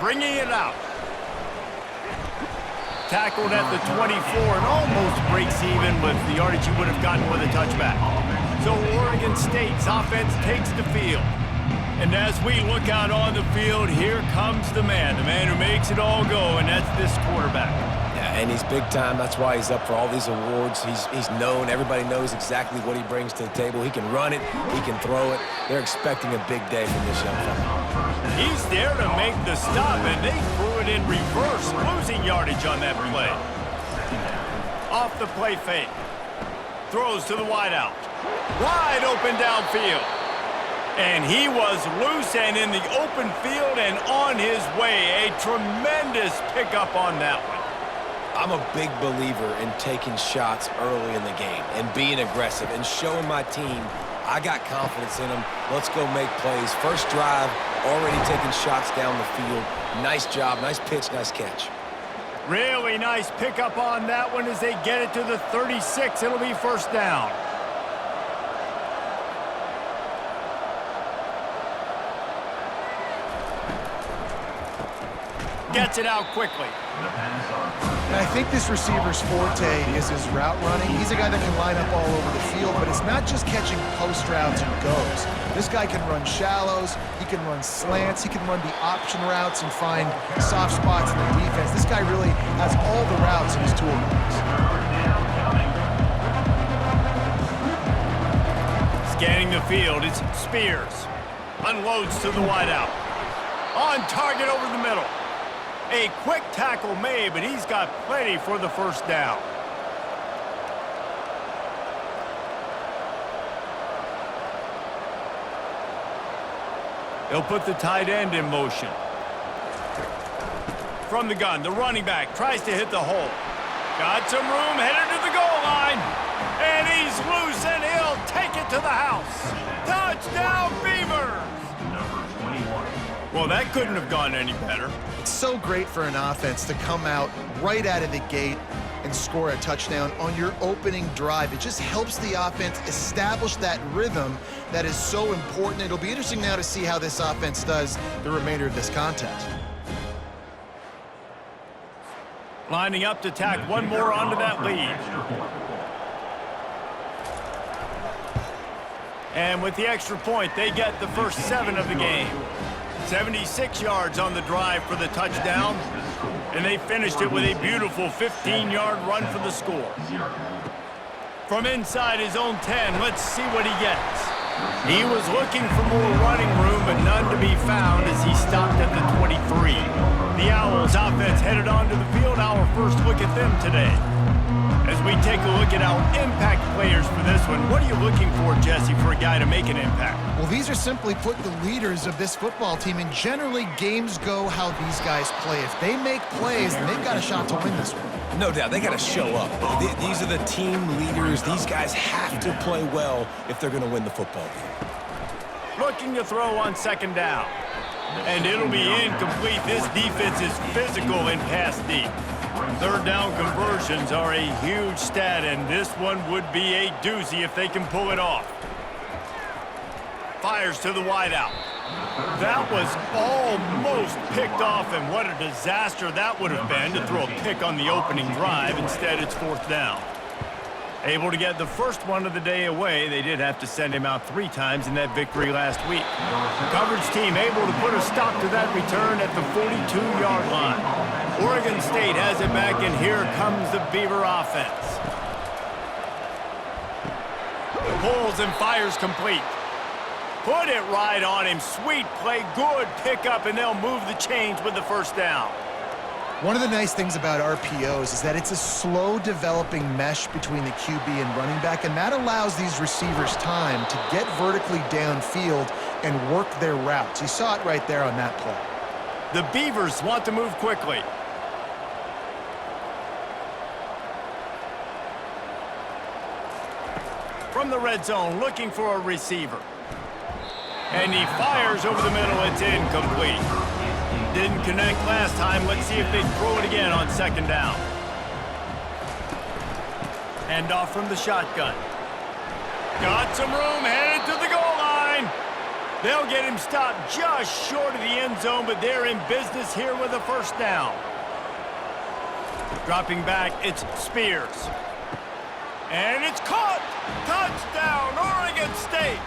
bringing it out. Tackled at the 24 and almost breaks even with the yardage you would have gotten with a touchback. So Oregon State's offense takes the field. And as we look out on the field, here comes the man who makes it all go, and that's this quarterback. Yeah, and he's big time. That's why he's up for all these awards. He's known. Everybody knows exactly what he brings to the table. He can run it. He can throw it. They're expecting a big day from this young fella. He's there to make the stop, and they threw it in reverse, losing yardage on that play. Off the play fake. Throws to the wideout. Wide open downfield. And he was loose and in the open field and on his way. A tremendous pickup on that one. I'm a big believer in taking shots early in the game and being aggressive and showing my team I got confidence in them. Let's go make plays. First drive, already taking shots down the field. Nice job, nice pitch, nice catch. Really nice pickup on that one as they get it to the 36. It'll be first down. Gets it out quickly. And I think this receiver's forte is his route running. He's a guy that can line up all over the field, but it's not just catching post routes and goes. This guy can run shallows, he can run slants, he can run the option routes and find soft spots in the defense. This guy really has all the routes in his toolbox. Scanning the field, it's Spears. Unloads to the wideout. On target over the middle. A quick tackle made, but he's got plenty for the first down. He'll put the tight end in motion. From the gun, the running back tries to hit the hole. Got some room, headed to the goal line. And he's loose, and he'll take it to the house. Touchdown, Beavers! Well, that couldn't have gone any better. It's so great for an offense to come out right out of the gate and score a touchdown on your opening drive. It just helps the offense establish that rhythm that is so important. It'll be interesting now to see how this offense does the remainder of this contest. Lining up to tack one more onto that lead. And with the extra point, they get the first 7 of the game. 76 yards on the drive for the touchdown, and they finished it with a beautiful 15-yard run for the score. From inside his own 10, let's see what he gets. He was looking for more running room, but none to be found as he stopped at the 23. The Owls offense headed onto the field. Our first look at them today. As we take a look at our impact players for this one, what are you looking for, Jesse, for a guy to make an impact? Well, these are simply put the leaders of this football team, and generally games go how these guys play. If they make plays, then they've got a shot to win this one. No doubt, they got to show up. These are the team leaders. These guys have to play well if they're going to win the football game. Looking to throw on second down. And it'll be incomplete. This defense is physical and pass deep. Third down conversions are a huge stat, and this one would be a doozy if they can pull it off. Fires to the wideout. That was almost picked off, and what a disaster that would have been to throw a pick on the opening drive. Instead, it's fourth down. Able to get the first one of the day away. They did have to send him out 3 times in that victory last week. Coverage team able to put a stop to that return at the 42-yard line. Oregon State has it back, and here comes the Beaver offense. Pulls and fires complete. Put it right on him. Sweet play, good pickup, and they'll move the chains with the first down. One of the nice things about RPOs is that it's a slow developing mesh between the QB and running back, and that allows these receivers time to get vertically downfield and work their routes. You saw it right there on that play. The Beavers want to move quickly. From the red zone, looking for a receiver. And he fires over the middle. It's incomplete. Didn't connect last time. Let's see if they throw it again on second down. Hand off from the shotgun. Got some room, headed to the goal line. They'll get him stopped just short of the end zone, but they're in business here with a first down. Dropping back, it's Spears. And it's caught! Touchdown, Oregon State!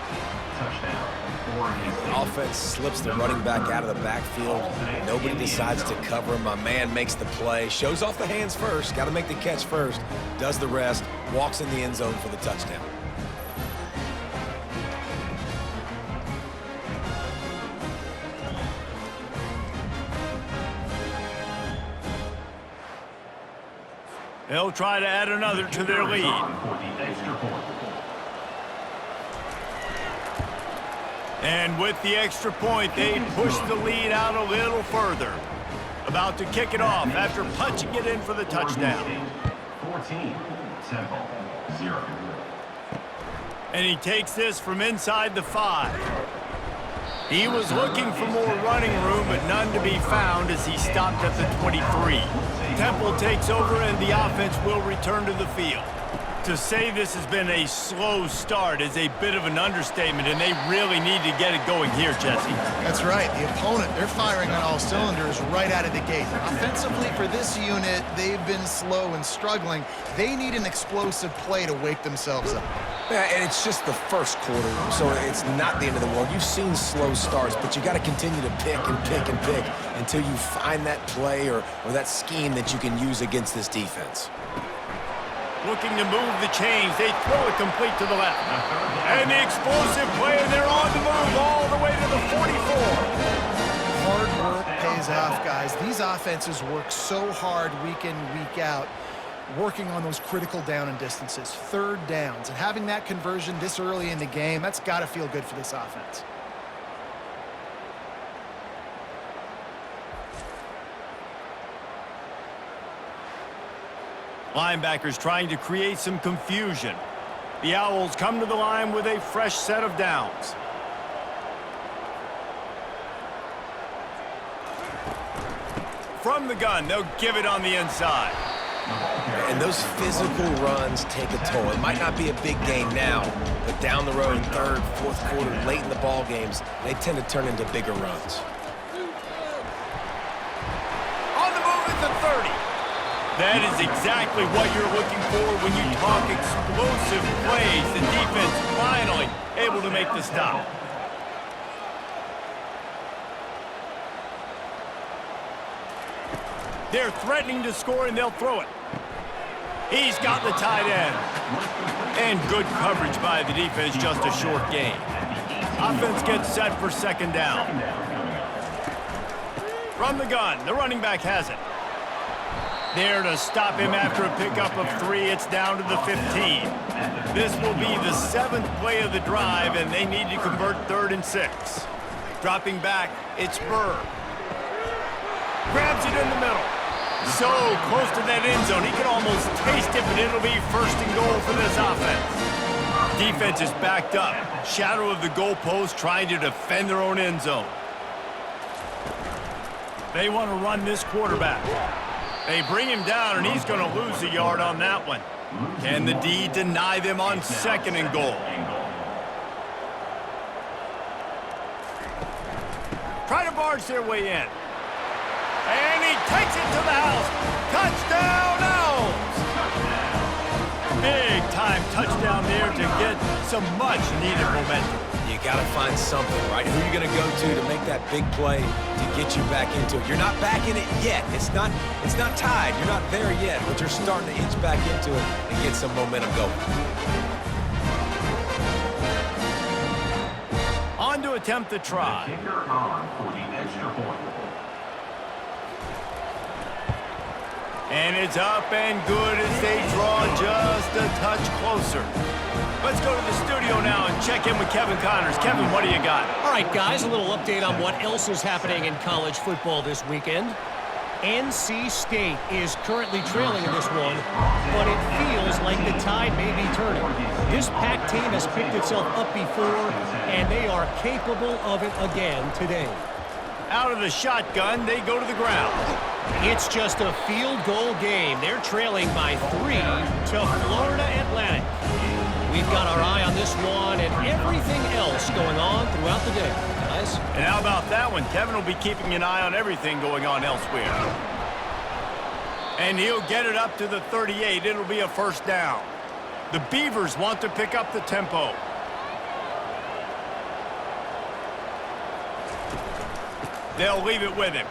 Touchdown, Oregon State. The offense slips the running back out of the backfield. Nobody decides to cover him. My man makes the play. Shows off the hands first. Got to make the catch first. Does the rest. Walks in the end zone for the touchdown. They'll try to add another to their lead. And with the extra point, they push the lead out a little further. About to kick it off after punching it in for the touchdown. 14, Temple, 0. And he takes this from inside the 5. He was looking for more running room, but none to be found as he stopped at the 23. Temple takes over, and the offense will return to the field. To say this has been a slow start is a bit of an understatement, and they really need to get it going here, Jesse. That's right. The opponent, they're firing on all cylinders right out of the gate. Offensively, for this unit, they've been slow and struggling. They need an explosive play to wake themselves up. Yeah, and it's just the first quarter, so it's not the end of the world. You've seen slow starts, but you got to continue to pick and pick and pick until you find that play or that scheme that you can use against this defense. Looking to move the chains. They throw it complete to the left. And the explosive play, and they're on the move all the way to the 44. Hard work pays off, guys. These offenses work so hard week in, week out, working on those critical down and distances, third downs. And having that conversion this early in the game, that's got to feel good for this offense. Linebackers trying to create some confusion. The Owls come to the line with a fresh set of downs. From the gun, they'll give it on the inside. And those physical runs take a toll. It might not be a big game now, but down the road, third, fourth quarter, late in the ball games, they tend to turn into bigger runs. On the move at the 30. That is exactly what you're looking for when you talk explosive plays. The defense finally able to make the stop. They're threatening to score, and they'll throw it. He's got the tight end. And good coverage by the defense, just a short gain. Offense gets set for second down. From the gun, the running back has it. There to stop him after a pickup of 3. It's down to the 15. This will be the 7th play of the drive, and they need to convert 3rd and 6. Dropping back, it's Burr. Grabs it in the middle. So close to that end zone, he can almost taste it, but it'll be 1st and goal for this offense. Defense is backed up. Shadow of the goalpost, trying to defend their own end zone. They want to run this quarterback. They bring him down, and he's going to lose a yard on that one. Can the D deny them on 2nd and goal? Try to barge their way in. And he takes it to the house. Touchdown, Owls! Big-time touchdown there to get some much-needed momentum. You got to find something, right? Who are you going to go to make that big play to get you back into it? You're not back in it yet. It's not tied. You're not there yet, but you're starting to inch back into it and get some momentum going. On to attempt the try. Kicker on for the extra point. And it's up and good as they draw just a touch closer. Let's go to the studio now and check in with Kevin Connors. Kevin, what do you got? All right, guys, a little update on what else is happening in college football this weekend. NC State is currently trailing in this one, but it feels like the tide may be turning. This Pac team has picked itself up before, and they are capable of it again today. Out of the shotgun, they go to the ground. It's just a field goal game. They're trailing by 3 to Florida Atlantic. we've got our eye on this one and everything else going on throughout the day, guys. And how about that one? Kevin will be keeping an eye on everything going on elsewhere. And he'll get it up to the 38. It'll be a first down. The Beavers want to pick up the tempo. They'll leave it with him.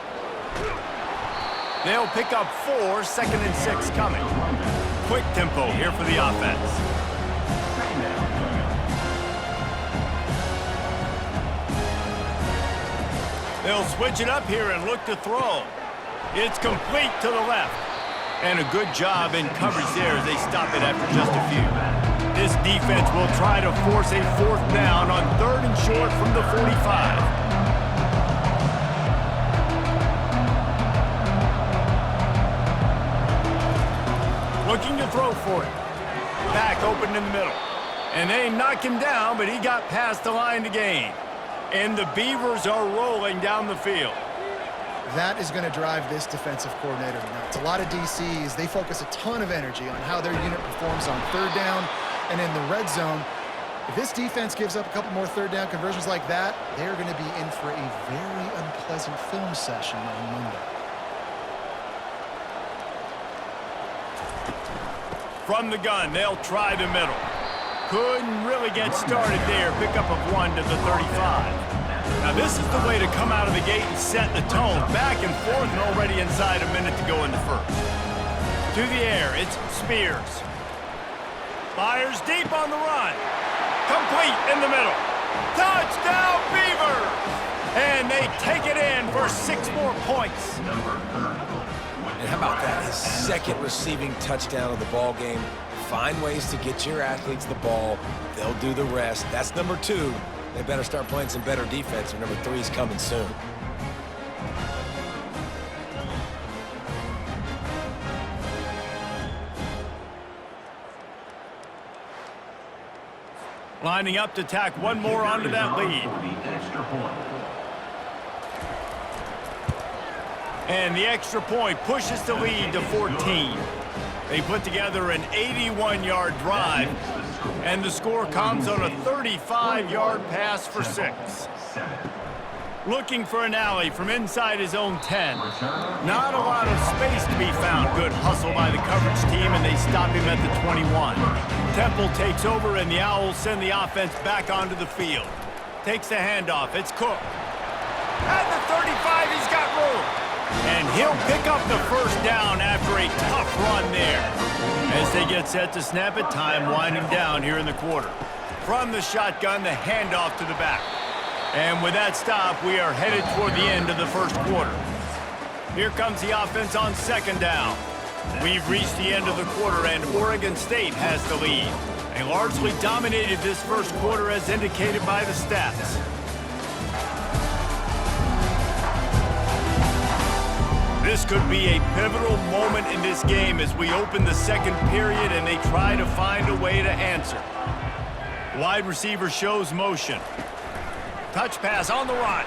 They'll pick up 4, 2nd and 6 coming. Quick tempo here for the offense. They'll switch it up here and look to throw. It's complete to the left. And a good job in coverage there as they stop it after just a few. This defense will try to force a 4th down on 3rd and short from the 45. Looking to throw for it. Back open in the middle. And they knock him down, but he got past the line to gain. And the Beavers are rolling down the field. That is going to drive this defensive coordinator nuts. A lot of DCs, they focus a ton of energy on how their unit performs on 3rd down and in the red zone. If this defense gives up a couple more 3rd down conversions like that, they're going to be in for a very unpleasant film session on Monday. From the gun, they'll try the middle. Couldn't really get started there. Pickup of 1 to the 35. Now this is the way to come out of the gate and set the tone. Back and forth and already inside a minute to go in the first. To the air, it's Spears. Fires deep on the run. Complete in the middle. Touchdown Beavers! And they take it in for 6 more points. And how about that? His 2nd receiving touchdown of the ball game. Find ways to get your athletes the ball. They'll do the rest. That's number 2. They better start playing some better defense, or number 3 is coming soon. Lining up to tack one more onto that lead. And the extra point pushes the lead to 14. They put together an 81-yard drive, and the score comes on a 35-yard pass for 6. Looking for an alley from inside his own 10. Not a lot of space to be found. Good hustle by the coverage team, and they stop him at the 21. Temple takes over, and the Owls send the offense back onto the field. Takes the handoff. It's Cook. At the 35, he's got room. And he'll pick up the first down after a tough run there. As they get set to snap it, time winding down here in the quarter. From the shotgun, the handoff to the back. And with that stop, we are headed toward the end of the first quarter. Here comes the offense on 2nd down. We've reached the end of the quarter, and Oregon State has the lead. They largely dominated this first quarter as indicated by the stats. This could be a pivotal moment in this game as we open the 2nd period and they try to find a way to answer. Wide receiver shows motion. Touch pass on the run.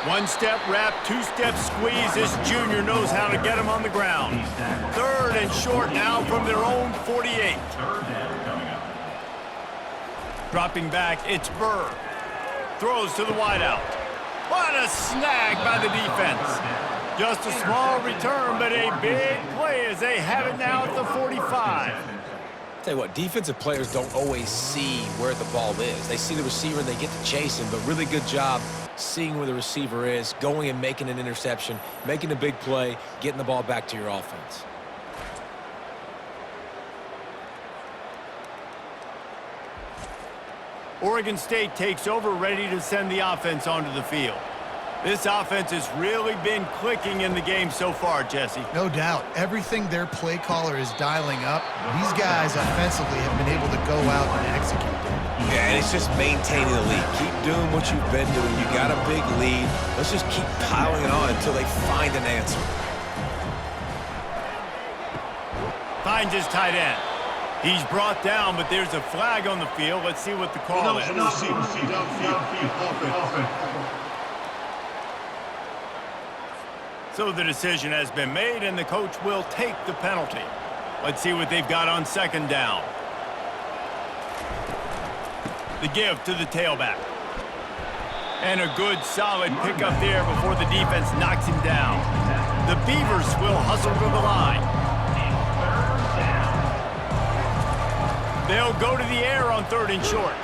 1-step wrap, 2-step squeeze. This junior knows how to get him on the ground. 3rd and short now from their own 48. Dropping back, it's Burr. Throws to the wideout. What a snag by the defense. Just a small return, but a big play as they have it now at the 45. Tell you what, defensive players don't always see where the ball is. They see the receiver and they get to chase him, but really good job seeing where the receiver is, going and making an interception, making a big play, getting the ball back to your offense. Oregon State takes over, ready to send the offense onto the field. This offense has really been clicking in the game so far, Jesse. No doubt. Everything their play caller is dialing up, these guys offensively have been able to go out and execute. Yeah, and it's just maintaining the lead. Keep doing what you've been doing. You got a big lead. Let's just keep piling it on until they find an answer. Finds his tight end. He's brought down, but there's a flag on the field. Let's see what the call is. So the decision has been made, and the coach will take the penalty. Let's see what they've got on 2nd down. The give to the tailback. And a good, solid pickup there before the defense knocks him down. The Beavers will hustle to the line. They'll go to the air on 3rd and short.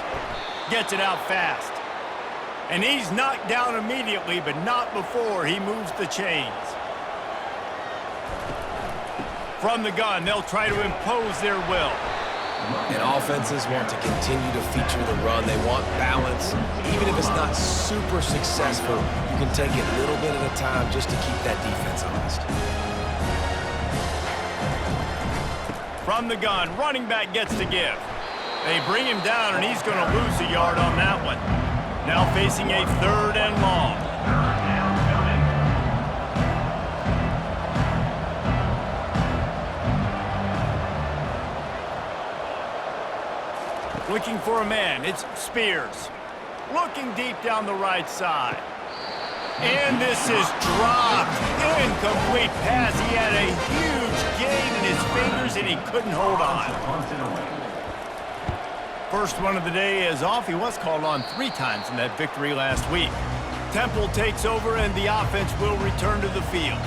Gets it out fast. And he's knocked down immediately, but not before he moves the chains. From the gun, they'll try to impose their will. And offenses want to continue to feature the run. They want balance. Even if it's not super successful, you can take it little bit at a time just to keep that defense honest. From the gun, running back gets the give. They bring him down, and he's going to lose a yard on that one. Now facing a 3rd and long. Looking for a man, it's Spears. Looking deep down the right side. And this is dropped. Incomplete pass. He had a huge gain in his fingers, and he couldn't hold on. First one of the day is off. He was called on 3 times in that victory last week. Temple takes over, and the offense will return to the field.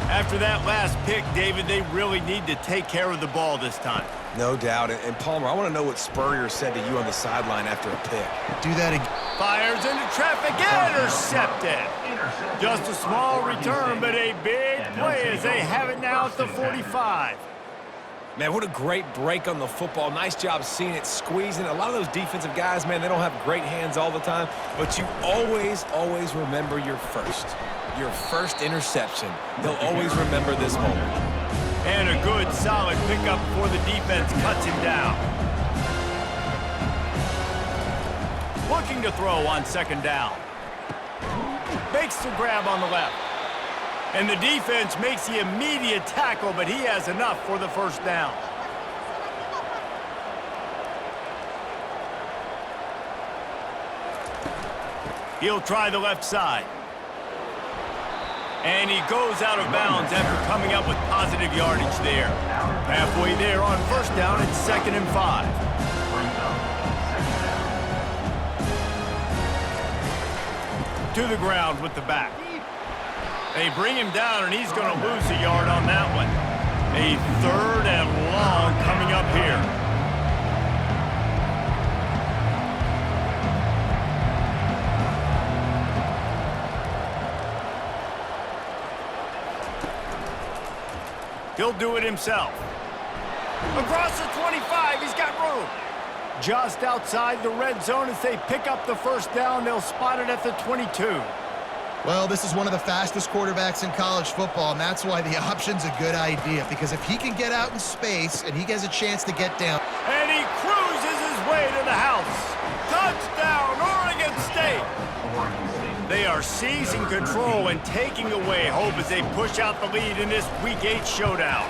After that last pick, David, they really need to take care of the ball this time. No doubt. And Palmer, I want to know what Spurrier said to you on the sideline after a pick. Do that again. Fires into traffic, intercepted. Just a small return, but a big play as they have it now at the 45. Man, what a great break on the football. Nice job seeing it, squeezing. A lot of those defensive guys, man, they don't have great hands all the time, but you always, always remember your first interception. They'll always remember this moment. And a good, solid pickup before the defense cuts him down. Looking to throw on 2nd down. Makes the grab on the left. And the defense makes the immediate tackle, but he has enough for the 1st down. He'll try the left side. And he goes out of bounds after coming up with positive yardage there. Halfway there on 1st down, it's 2nd and 5. To the ground with the back. They bring him down, and he's going to lose a yard on that one. A 3rd and long coming up here. He'll do it himself. Across the 25, he's got room. Just outside the red zone as they pick up the 1st down. They'll spot it at the 22. Well, this is one of the fastest quarterbacks in college football, and that's why the option's a good idea, because if he can get out in space and he has a chance to get down. And he cruises his way to the house. Touchdown, Oregon State. They are seizing control and taking away hope as they push out the lead in this Week 8 showdown.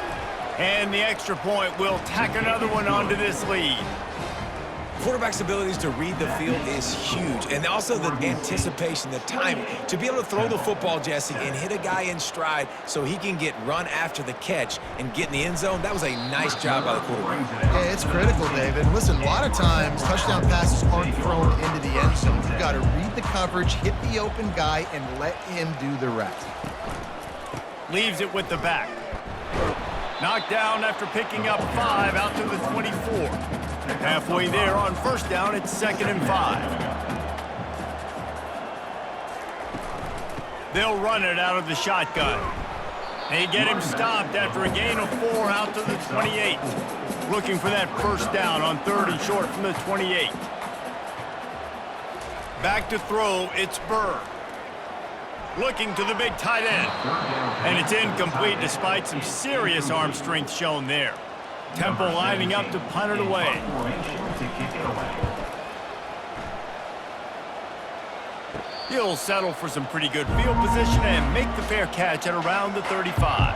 And the extra point will tack another one onto this lead. Quarterback's abilities to read the field is huge, and also the anticipation, the timing. To be able to throw the football, Jesse, and hit a guy in stride so he can get run after the catch and get in the end zone, that was a nice job by the quarterback. Yeah, it's critical, David. Listen, a lot of times, touchdown passes aren't thrown into the end zone. You've got to read the coverage, hit the open guy, and let him do the rest. Leaves it with the back. Knocked down after picking up 5 out to the 24. Halfway there on 1st down, it's 2nd and 5. They'll run it out of the shotgun. They get him stopped after a gain of 4 out to the 28. Looking for that 1st down on 3rd and short from the 28. Back to throw, it's Burr. Looking to the big tight end. And it's incomplete despite some serious arm strength shown there. Temple lining up to punt it away. He'll settle for some pretty good field position and make the fair catch at around the 35.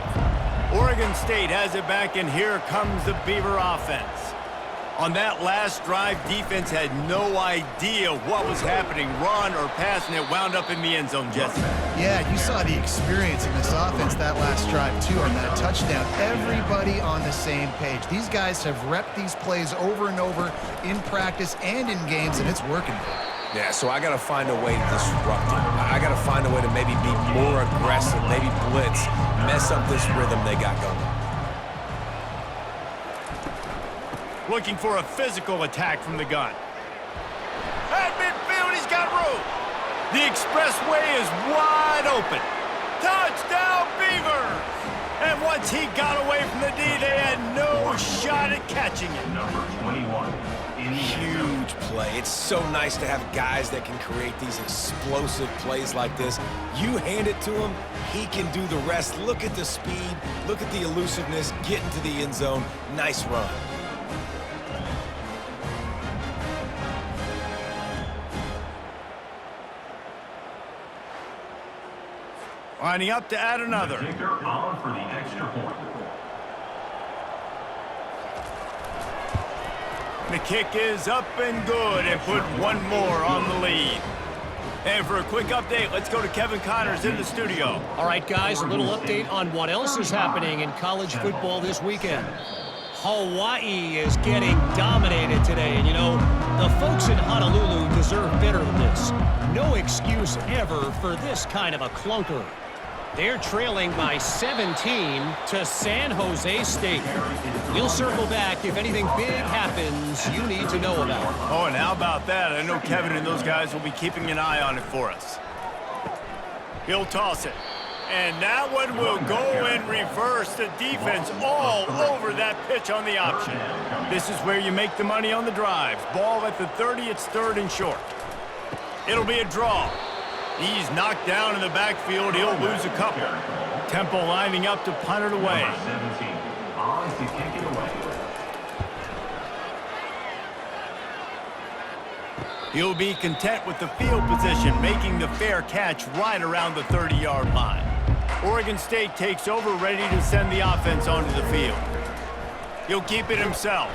Oregon State has it back, and here comes the Beaver offense. On that last drive, defense had no idea what was happening, run or pass, and it wound up in the end zone, Jesse. Yeah, you saw the experience in this offense that last drive, too, on that touchdown. Everybody on the same page. These guys have repped these plays over and over in practice and in games, and it's working. Yeah, so I got to find a way to disrupt it. I got to find a way to maybe be more aggressive, maybe blitz, mess up this rhythm they got going. Looking for a physical attack from the gun. At midfield, he's got room. The expressway is wide open. Touchdown, Beavers! And once he got away from the D, they had no shot at catching it. Number 21. Huge play. It's so nice to have guys that can create these explosive plays like this. You hand it to him, he can do the rest. Look at the speed, look at the elusiveness, get into the end zone. Nice run. Lining up to add another. The kicker on for the extra point. The kick is up and good and put one more on the lead. And for a quick update, let's go to Kevin Connors in the studio. All right, guys, a little update on what else is happening in college football this weekend. Hawaii is getting dominated today, and you know, the folks in Honolulu deserve better than this. No excuse ever for this kind of a clunker. They're trailing by 17 to San Jose State. We'll circle back if anything big happens you need to know about. Oh, and how about that? I know Kevin and those guys will be keeping an eye on it for us. He'll toss it. And that one will go in reverse. The defense all over that pitch on the option. This is where you make the money on the drives. Ball at the 30, it's third and short. It'll be a draw. He's knocked down in the backfield. He'll lose a couple. Temple lining up to punt it away. Number 17. On to kick it away. He'll be content with the field position, making the fair catch right around the 30-yard line. Oregon State takes over, ready to send the offense onto the field. He'll keep it himself.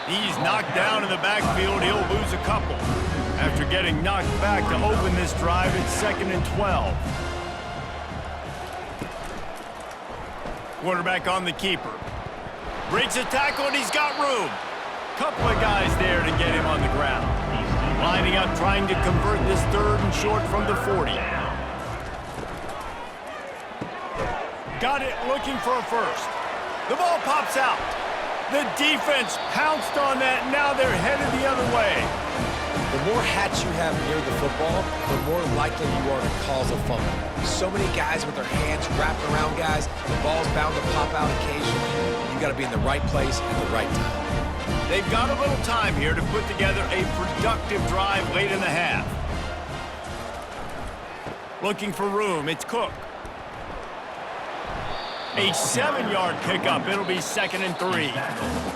He's knocked down in the backfield. He'll lose a couple. After getting knocked back to open this drive, it's 2nd and 12. Quarterback on the keeper. Breaks a tackle, and he's got room. Couple of guys there to get him on the ground. Lining up, trying to convert this third and short from the 40. Got it, looking for a first. The ball pops out. The defense pounced on that, now they're headed the other way. The more hats you have near the football, the more likely you are to cause a fumble. So many guys with their hands wrapped around guys, the ball's bound to pop out occasionally. You got to be in the right place at the right time. They've got a little time here to put together a productive drive late in the half. Looking for room, it's Cook. A 7-yard pickup. It'll be 2nd and 3.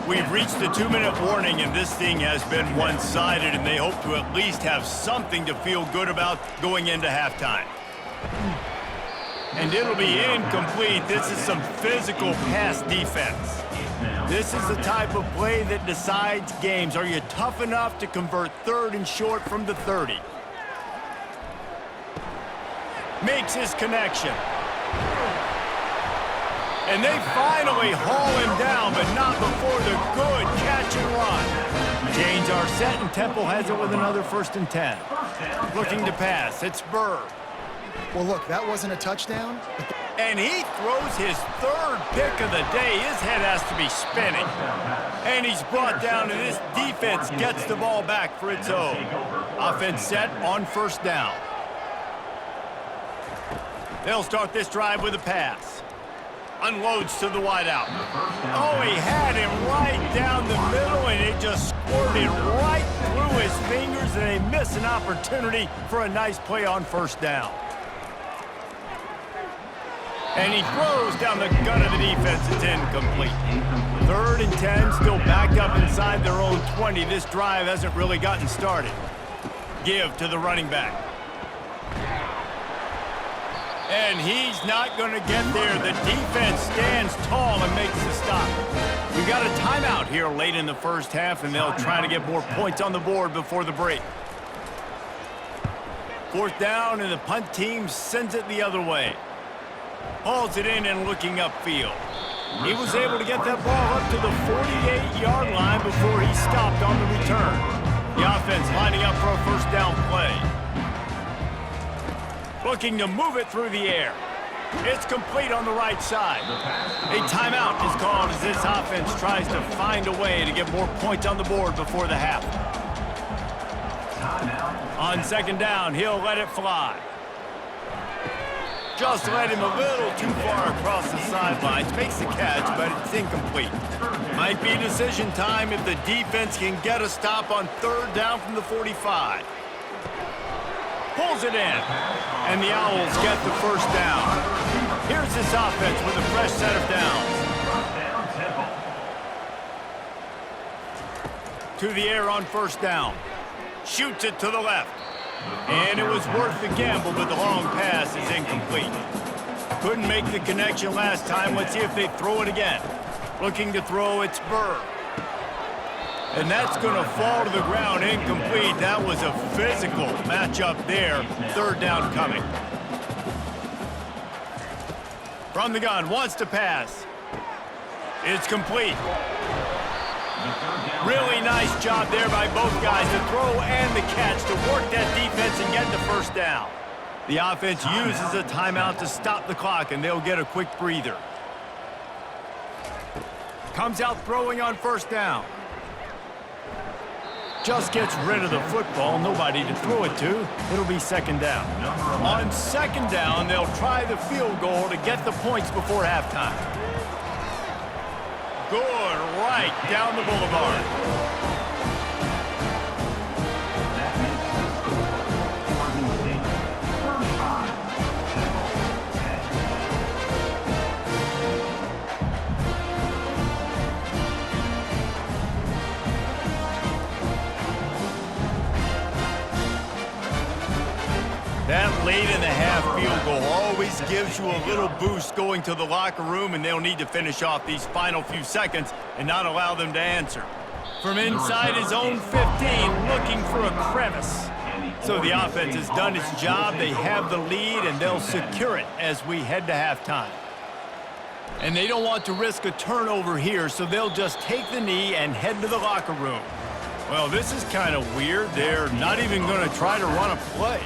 We've reached the 2-minute warning, and this thing has been one-sided, and they hope to at least have something to feel good about going into halftime. And it'll be incomplete. This is some physical pass defense. This is the type of play that decides games. Are you tough enough to convert third and short from the 30? Makes his connection. And they finally haul him down, but not before the good catch and run. Chains are set, and Temple has it with another 1st and 10. Looking to pass, it's Burr. Well, look, that wasn't a touchdown. And he throws his 3rd pick of the day. His head has to be spinning. And he's brought down, and this defense gets the ball back for its own. Offense set on 1st down. They'll start this drive with a pass. Unloads to the wideout. Oh, he had him right down the middle, and it just squirted right through his fingers, and they miss an opportunity for a nice play on 1st down. And he throws down the gun of the defense. It's incomplete. 3rd and 10, still backed up inside their own 20. This drive hasn't really gotten started. Give to the running back. And he's not going to get there. The defense stands tall and makes the stop. We got a timeout here late in the first half, and they'll try to get more points on the board before the break. Fourth down, and the punt team sends it the other way. Hauls it in and looking upfield. He was able to get that ball up to the 48-yard line before he stopped on the return. The offense lining up for a first down play. Looking to move it through the air. It's complete on the right side. A timeout is called as this offense tries to find a way to get more points on the board before the half. On second down, he'll let it fly. Just led him a little too far across the sidelines. Makes the catch, but it's incomplete. Might be decision time if the defense can get a stop on third down from the 45. Pulls it in, and the Owls get the first down. Here's this offense with a fresh set of downs. To the air on first down. Shoots it to the left. And it was worth the gamble, but the long pass is incomplete. Couldn't make the connection last time. Let's see if they throw it again. Looking to throw, it's Burr. And that's going to fall to the ground incomplete. That was a physical matchup there. Third down coming. From the gun, wants to pass. It's complete. Really nice job there by both guys, the throw and the catch, to work that defense and get the first down. The offense uses a timeout to stop the clock, and they'll get a quick breather. Comes out throwing on first down. Just gets rid of the football, nobody to throw it to. It'll be second down. On second down, they'll try the field goal to get the points before halftime. Good, right down the boulevard. That late in the half field goal always gives you a little boost going to the locker room, and they'll need to finish off these final few seconds and not allow them to answer. From inside his own 15, looking for a crevice. So the offense has done its job. They have the lead, and they'll secure it as we head to halftime. And they don't want to risk a turnover here, so they'll just take the knee and head to the locker room. Well, this is kind of weird. They're not even going to try to run a play.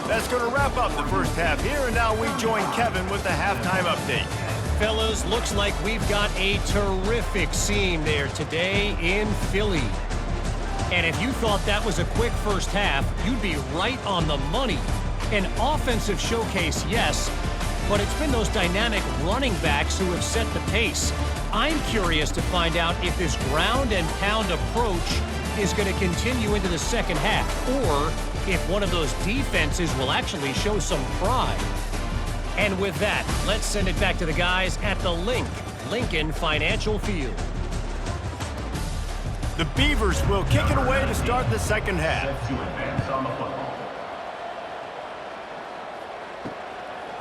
That's going to wrap up the first half here, and now we join Kevin with the halftime update. Fellas, looks like we've got a terrific scene there today in Philly. And if you thought that was a quick first half, you'd be right on the money. An offensive showcase, yes, but it's been those dynamic running backs who have set the pace. I'm curious to find out if this ground and pound approach is going to continue into the second half, or if one of those defenses will actually show some pride. And with that, let's send it back to the guys at the Lincoln Financial Field. The Beavers will kick it away to start the second half.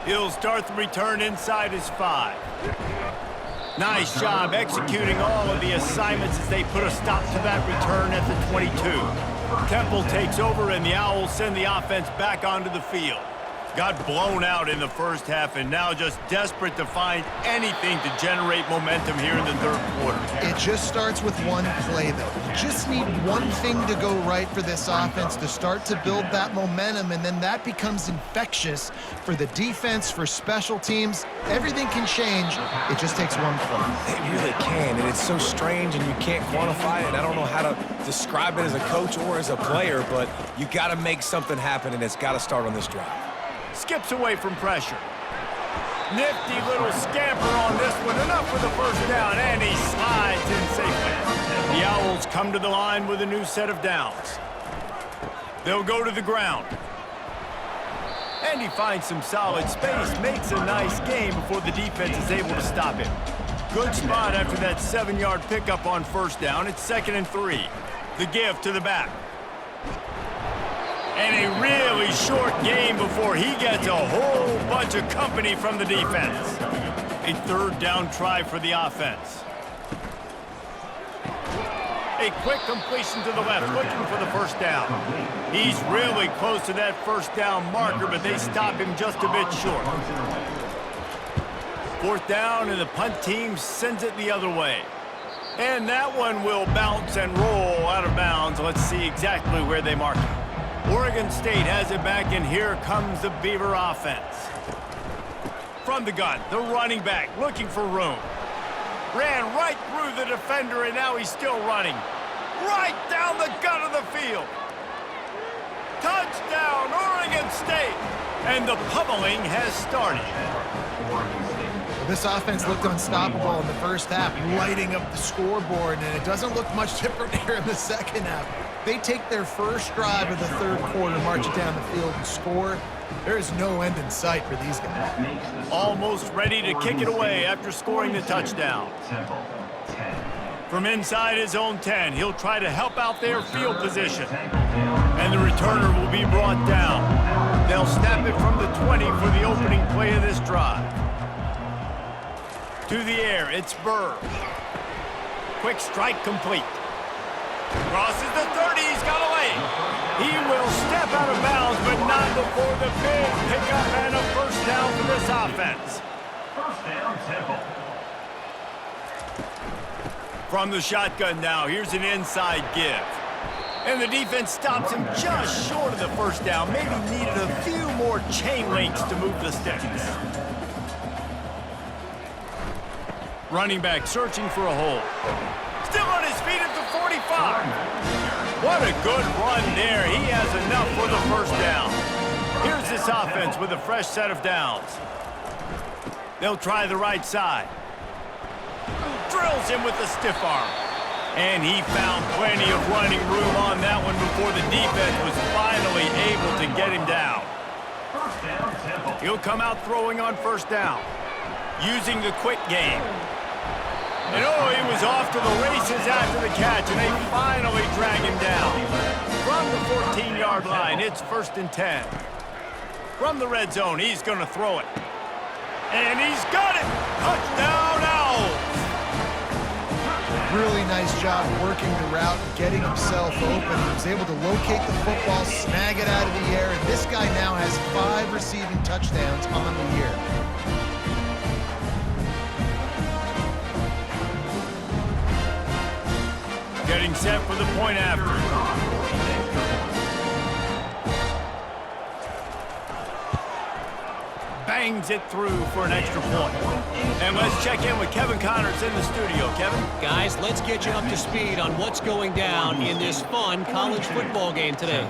He'll start the return inside his 5. Nice job executing all of the assignments as they put a stop to that return at the 22. Temple takes over, and the Owls send the offense back onto the field. Got blown out in the first half, and now just desperate to find anything to generate momentum here in the third quarter. It just starts with one play, though. You just need one thing to go right for this offense to start to build that momentum, and then that becomes infectious for the defense, for special teams. Everything can change. It just takes one play. It really can, and it's so strange, and you can't quantify it. I don't know how to describe it as a coach or as a player, but you got to make something happen, and it's got to start on this drive. Skips away from pressure. Nifty little scamper on this one. Enough for the first down, and he slides in safely. The Owls come to the line with a new set of downs. They'll go to the ground. And he finds some solid space, makes a nice game before the defense is able to stop him. Good spot after that 7-yard pickup on first down. It's 2nd and 3. The give to the back. And a really short game before he gets a whole bunch of company from the defense. A third down try for the offense. A quick completion to the left, looking for the first down. He's really close to that first down marker, but they stop him just a bit short. Fourth down, and the punt team sends it the other way. And that one will bounce and roll out of bounds. Let's see exactly where they mark it. Oregon State has it back, and here comes the Beaver offense. From the gun, the running back looking for room. Ran right through the defender, and now he's still running. Right down the gut of the field. Touchdown, Oregon State! And the pummeling has started. This offense looked unstoppable in the first half, lighting up the scoreboard, and it doesn't look much different here in the second half. They take their first drive of the third quarter, march it down the field, and score. There is no end in sight for these guys. Almost ready to kick it away after scoring the touchdown. From inside his own 10, he'll try to help out their field position. And the returner will be brought down. They'll snap it from the 20 for the opening play of this drive. To the air, it's Burr. Quick strike complete. Crosses the 30, he's got away. He will step out of bounds, but not before the big pickup and a first down for this offense. First down, Temple. From the shotgun now, here's an inside give. And the defense stops him just short of the first down. Maybe needed a few more chain links to move the sticks. Running back searching for a hole. Still on his feet at the 45. What a good run there. He has enough for the first down. Here's this offense with a fresh set of downs. They'll try the right side. Drills him with the stiff arm. And he found plenty of running room on that one before the defense was finally able to get him down. First down, Temple. He'll come out throwing on first down, using the quick game. And oh, he was off to the races after the catch, and they finally drag him down. From the 14-yard line, it's 1st and 10. From the red zone, he's going to throw it. And he's got it! Touchdown, Owls! Really nice job working the route, getting himself open. He was able to locate the football, snag it out of the air, and this guy now has 5 receiving touchdowns on the year. Getting set for the point after. Bangs it through for an extra point. And let's check in with Kevin Connors in the studio. Kevin? Guys, let's get you up to speed on what's going down in this fun college football game today.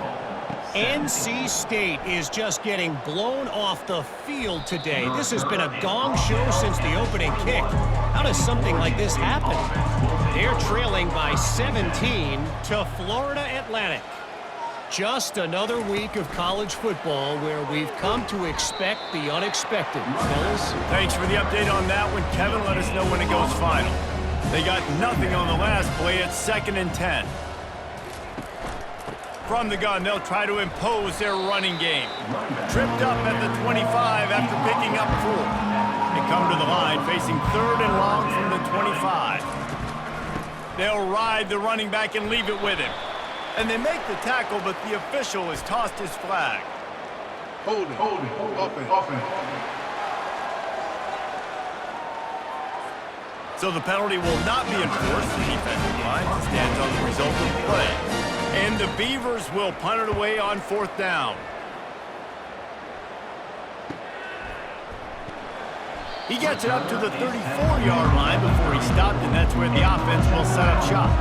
NC State is just getting blown off the field today. This has been a gong show since the opening kick. How does something like this happen? They're trailing by 17 to Florida Atlantic. Just another week of college football where we've come to expect the unexpected. Fellas? Thanks for the update on that one, Kevin. Let us know when it goes final. They got nothing on the last play. It's 2nd and 10. From the gun, they'll try to impose their running game. Tripped up at the 25 after picking up 4. They come to the line facing 3rd and long from the 25. They'll ride the running back and leave it with him. And they make the tackle, but the official has tossed his flag. Hold it. Offense. So the penalty will not be enforced. The defensive line stands on the result of the play. And the Beavers will punt it away on 4th down. He gets it up to the 34-yard line before he stopped, and that's where the offense will set up shop.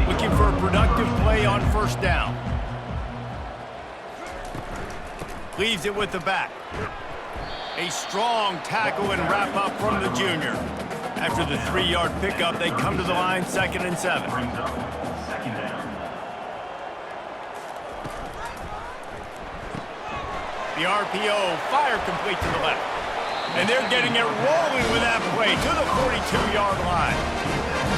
Looking for a productive play on 1st down. Leaves it with the back. A strong tackle and wrap up from the junior. After the 3-yard pickup, they come to the line 2nd and 7. Brings up 2nd down. The RPO, fire complete to the left. And they're getting it rolling with that play to the 42-yard line.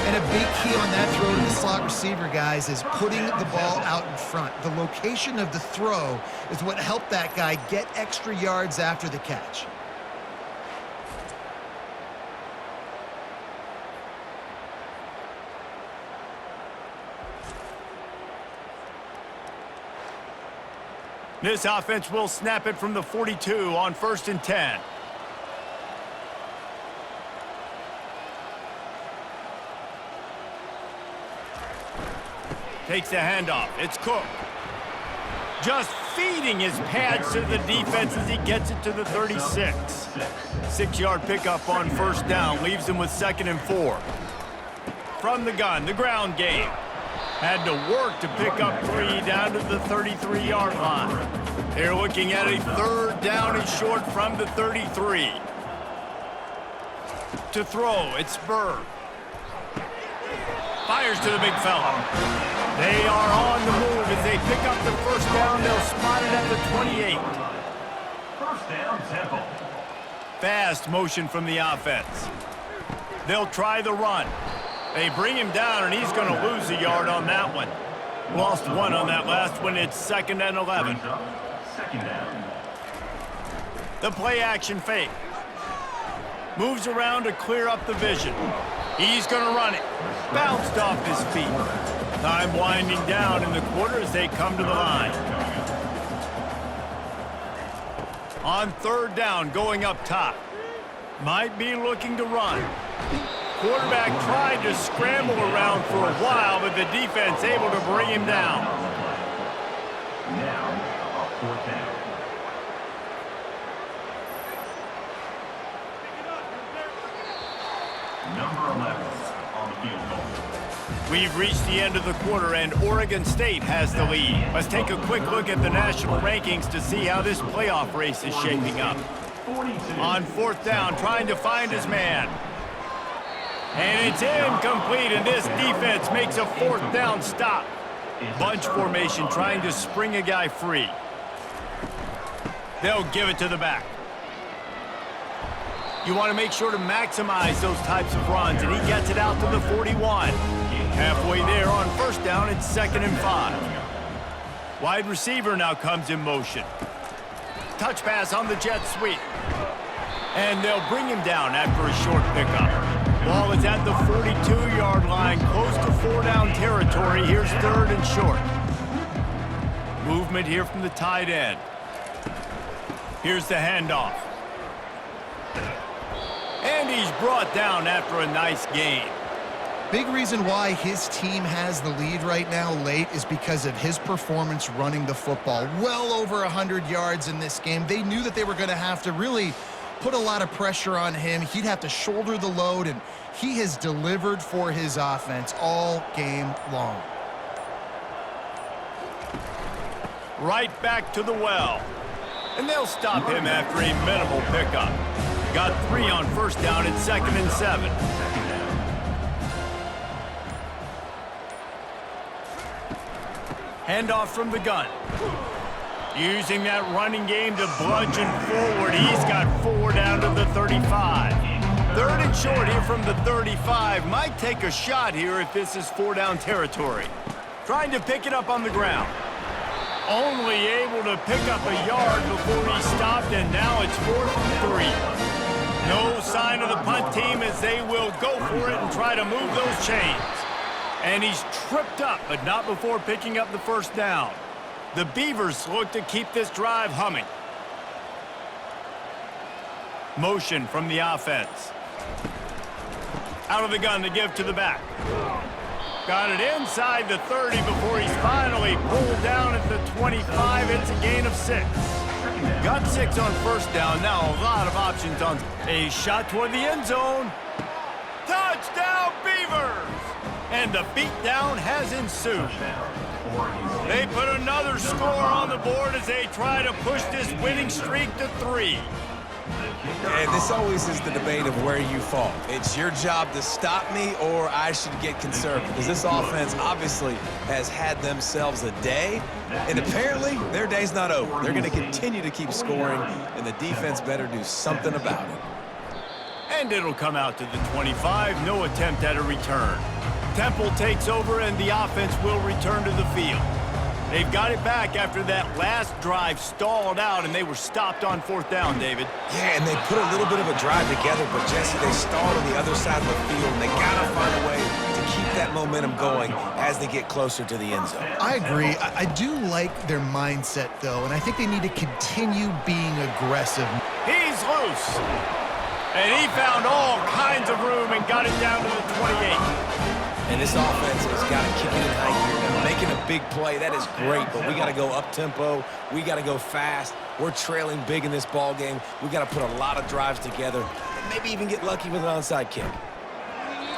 And a big key on that throw to the slot receiver, guys, is putting the ball out in front. The location of the throw is what helped that guy get extra yards after the catch. This offense will snap it from the 42 on 1st and 10. Takes the handoff. It's Cook. Just feeding his pads to the defense as he gets it to the 36. 6-yard pickup on 1st down. Leaves him with 2nd and 4. From the gun, the ground game. Had to work to pick up 3 down to the 33-yard line. They're looking at a 3rd down and short from the 33. To throw, it's Burr. Fires to the big fella. They are on the move as they pick up the 1st down. They'll spot it at the 28. 1st down, Temple. Fast motion from the offense. They'll try the run. They bring him down, and he's going to lose a yard on that one. Lost 1 on that last one. It's 2nd and 11. 2nd down. The play action fake. Moves around to clear up the vision. He's going to run it. Bounced off his feet. Time winding down in the quarter as they come to the line. On 3rd down, going up top. Might be looking to run. Quarterback tried to scramble around for a while, but the defense able to bring him down. Now, a 4th down. Number 11 on the field goal. We've reached the end of the quarter, and Oregon State has the lead. Let's take a quick look at the national rankings to see how this playoff race is shaping up. 42. On 4th down, trying to find his man. And it's incomplete, and this defense makes a 4th down stop. Bunch formation trying to spring a guy free. They'll give it to the back. You want to make sure to maximize those types of runs, and he gets it out to the 41. Halfway there on 1st down, it's 2nd and 5. Wide receiver now comes in motion. Touch pass on the jet sweep. And they'll bring him down after a short pickup. Ball is at the 42-yard line, close to 4-down territory. Here's 3rd and short. Movement here from the tight end. Here's the handoff. And he's brought down after a nice gain. Big reason why his team has the lead right now late is because of his performance running the football. Well over 100 yards in this game. They knew that they were going to have to really put a lot of pressure on him. He'd have to shoulder the load, and he has delivered for his offense all game long. Right back to the well. And they'll stop him after a minimal pickup. Got 3 on 1st down at 2nd and 7. Handoff from the gun. Using that running game to bludgeon forward. He's got 4 down to the 35. 3rd and short here from the 35. Might take a shot here if this is 4-down territory. Trying to pick it up on the ground. Only able to pick up a yard before he stopped, and now it's 4th and 3. No sign of the punt team as they will go for it and try to move those chains. And he's tripped up, but not before picking up the 1st down. The Beavers look to keep this drive humming. Motion from the offense. Out of the gun to give to the back. Got it inside the 30 before he's finally pulled down at the 25. It's a gain of 6. Got 6 on 1st down. Now a lot of options on a shot toward the end zone. Touchdown, Beavers! And the beatdown has ensued. They put another score on the board as they try to push this winning streak to 3. And this always is the debate of where you fall. It's your job to stop me, or I should get conservative. Because this offense obviously has had themselves a day, and apparently their day's not over. They're going to continue to keep scoring, and the defense better do something about it. And it'll come out to the 25. No attempt at a return. Temple takes over, and the offense will return to the field. They've got it back after that last drive stalled out, and they were stopped on 4th down, David. Yeah, and they put a little bit of a drive together, but Jesse, they stalled on the other side of the field, and they got to find a way to keep that momentum going as they get closer to the end zone. I agree. I do like their mindset, though, and I think they need to continue being aggressive. He's loose. And he found all kinds of room and got it down to the 28. And this offense has got to kick it in high gear now. Making a big play, that is great, but we got to go up-tempo. We got to go fast. We're trailing big in this ball game. We got to put a lot of drives together and maybe even get lucky with an onside kick.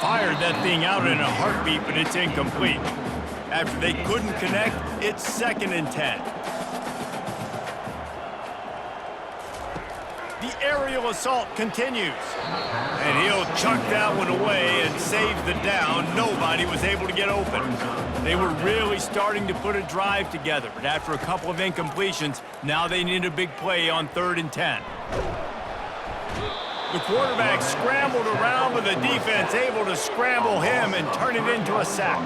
Fired that thing out in a heartbeat, but it's incomplete. After they couldn't connect, it's 2nd and 10. The aerial assault continues. And he'll chuck that one away and save the down. Nobody was able to get open. They were really starting to put a drive together, but after a couple of incompletions, now they need a big play on 3rd and 10. The quarterback scrambled around with the defense, able to scramble him and turn it into a sack.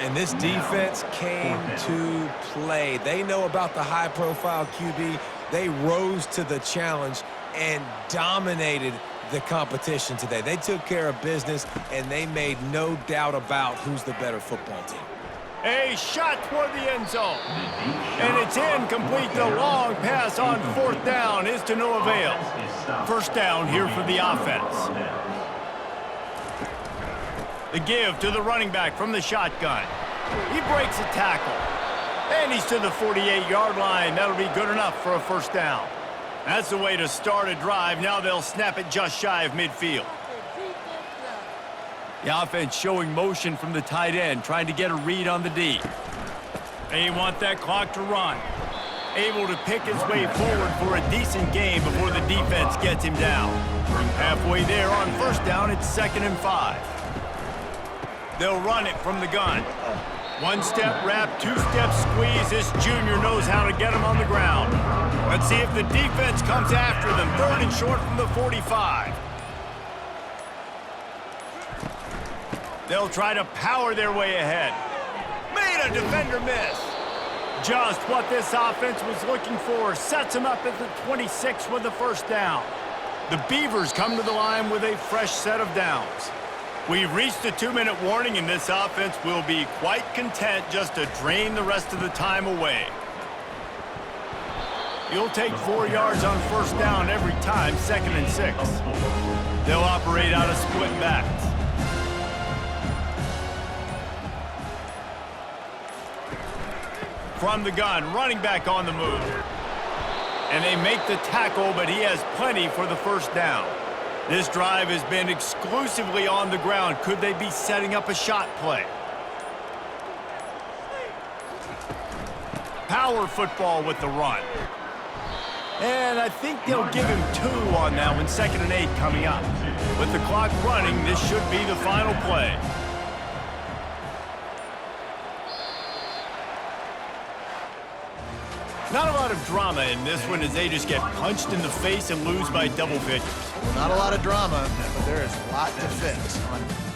And this defense came to play. They know about the high-profile QB. They rose to the challenge and dominated the competition today. They took care of business, and they made no doubt about who's the better football team. A shot toward the end zone. And it's incomplete. The long pass on 4th down is to no avail. 1st down here for the offense. The give to the running back from the shotgun. He breaks a tackle. And he's to the 48-yard line. That'll be good enough for a 1st down. That's the way to start a drive. Now they'll snap it just shy of midfield. The offense showing motion from the tight end, trying to get a read on the D. They want that clock to run. Able to pick his way forward for a decent gain before the defense gets him down. Halfway there on 1st down, it's 2nd and 5. They'll run it from the gun. 1-step wrap, 2-step squeeze. This junior knows how to get him on the ground. Let's see if the defense comes after them. 3rd and short from the 45. They'll try to power their way ahead. Made a defender miss. Just what this offense was looking for. Sets them up at the 26 with the 1st down. The Beavers come to the line with a fresh set of downs. We've reached the 2-minute warning, and this offense will be quite content just to drain the rest of the time away. You'll take 4 yards on 1st down every time, 2nd and 6. They'll operate out of split backs. From the gun, running back on the move. And they make the tackle, but he has plenty for the 1st down. This drive has been exclusively on the ground. Could they be setting up a shot play? Power football with the run. And I think they'll give him 2 on that one, 2nd and 8 coming up. With the clock running, this should be the final play. Not a lot of drama in this one as they just get punched in the face and lose by double figures. Not a lot of drama, but there is a lot to fix on